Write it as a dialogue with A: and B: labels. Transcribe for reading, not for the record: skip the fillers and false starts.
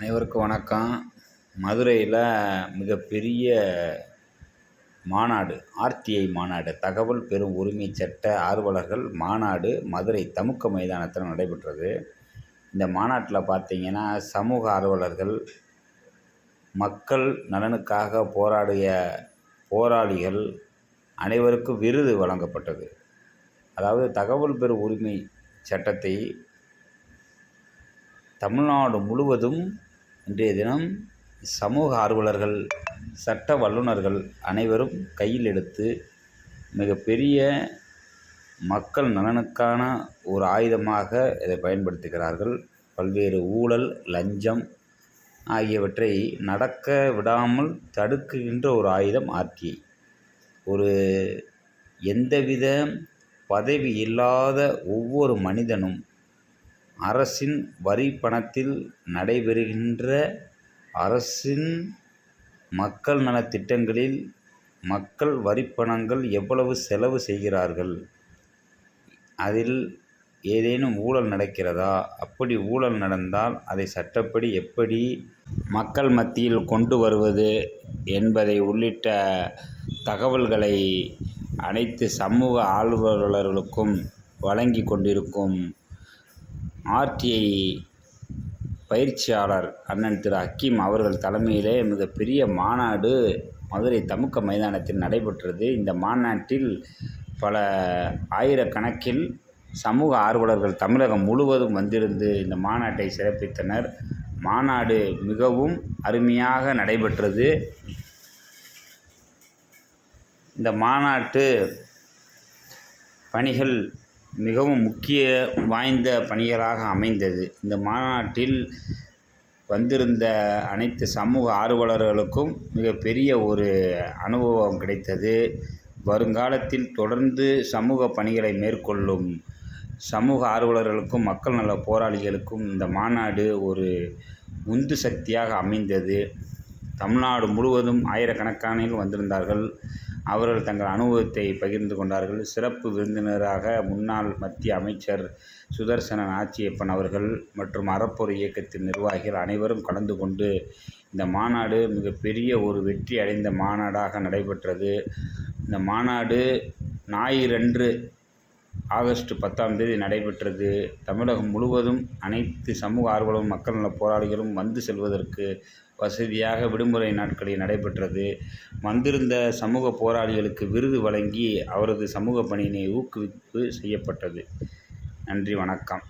A: அனைவருக்கும் வணக்கம். மதுரையில் மிகப்பெரிய மாநாடு, ஆர்டிஐ மாநாடு, தகவல் பெறும் உரிமை சட்ட ஆர்வலர்கள் மாநாடு மதுரை தமுக்க மைதானத்தில் நடைபெற்றது. இந்த மாநாட்டில் பார்த்திங்கன்னா சமூக ஆர்வலர்கள், மக்கள் நலனுக்காக போராடிய போராளிகள் அனைவருக்கும் விருது வழங்கப்பட்டது. அதாவது தகவல் பெறும் உரிமை சட்டத்தை தமிழ்நாடு முழுவதும் இன்றைய தினம் சமூக ஆர்வலர்கள், சட்ட வல்லுநர்கள் அனைவரும் கையில் எடுத்து மிகப்பெரிய மக்கள் நலனுக்கான ஒரு ஆயுதமாக இதை பயன்படுத்துகிறார்கள். பல்வேறு ஊழல், லஞ்சம் ஆகியவற்றை நடக்க விடாமல் தடுக்குகின்ற ஒரு ஆயுதம் ஆர்டிஐ. ஒரு எந்தவித பதவி இல்லாத ஒவ்வொரு மனிதனும் அரசின் வரி பணத்தில் நடைபெறுகின்ற அரசின் மக்கள் நலத்திட்டங்களில் மக்கள் வரிப்பணங்கள் எவ்வளவு செலவு செய்கிறார்கள், அதில் ஏதேனும் ஊழல் நடக்கிறதா, அப்படி ஊழல் நடந்தால் அதை சட்டப்படி எப்படி மக்கள் மத்தியில் கொண்டு வருவது என்பதை உள்ளிட்ட தகவல்களை அனைத்து சமூக ஆர்வலர்களுக்கும் வழங்கி கொண்டிருக்கும் ஆர்டிஐ பயிற்சியாளர் அண்ணன் திரு ஹக்கீம் அவர்கள் தலைமையிலே மிகப்பெரிய மாநாடு மதுரை தமுக்க மைதானத்தில் நடைபெற்றது. இந்த மாநாட்டில் பல ஆயிரக்கணக்கில் சமூக ஆர்வலர்கள் தமிழகம் முழுவதும் வந்திருந்து இந்த மாநாட்டை சிறப்பித்தனர். மாநாடு மிகவும் அருமையாக நடைபெற்றது. இந்த மாநாட்டு பணிகள் மிகவும் முக்கிய வாய்ந்த பணிகளாக அமைந்தது. இந்த மாநாட்டில் வந்திருந்த அனைத்து சமூக ஆர்வலர்களுக்கும் மிகப்பெரிய ஒரு அனுபவம் கிடைத்தது. வருங்காலத்தில் தொடர்ந்து சமூக பணிகளை மேற்கொள்ளும் சமூக ஆர்வலர்களுக்கும் மக்கள் நல போராளிகளுக்கும் இந்த மாநாடு ஒரு உந்து சக்தியாக அமைந்தது. தமிழ்நாடு முழுவதும் ஆயிரக்கணக்கானோர் வந்திருந்தார்கள். அவர்கள் தங்கள் அனுபவத்தை பகிர்ந்து கொண்டார்கள். சிறப்பு விருந்தினராக முன்னாள் மத்திய அமைச்சர் சுதர்சன நாச்சியப்பன் அவர்கள் மற்றும் அறப்போர் இயக்கத்தின் நிர்வாகிகள் அனைவரும் கலந்து கொண்டு இந்த மாநாடு மிகப்பெரிய ஒரு வெற்றி அடைந்த மாநாடாக நடைபெற்றது. இந்த மாநாடு ஞாயிறன்று ஆகஸ்ட் 10 நடைபெற்றது. தமிழகம் முழுவதும் அனைத்து சமூக ஆர்வலர்களும் மக்கள் நல போராளிகளும் வந்து செல்வதற்கு வசதியாக விடுமுறை நாட்களில் நடைபெற்றது. வந்திருந்த சமூக போராளிகளுக்கு விருது வழங்கி அவரது சமூக பணியினை ஊக்குவிப்பு செய்யப்பட்டது. நன்றி, வணக்கம்.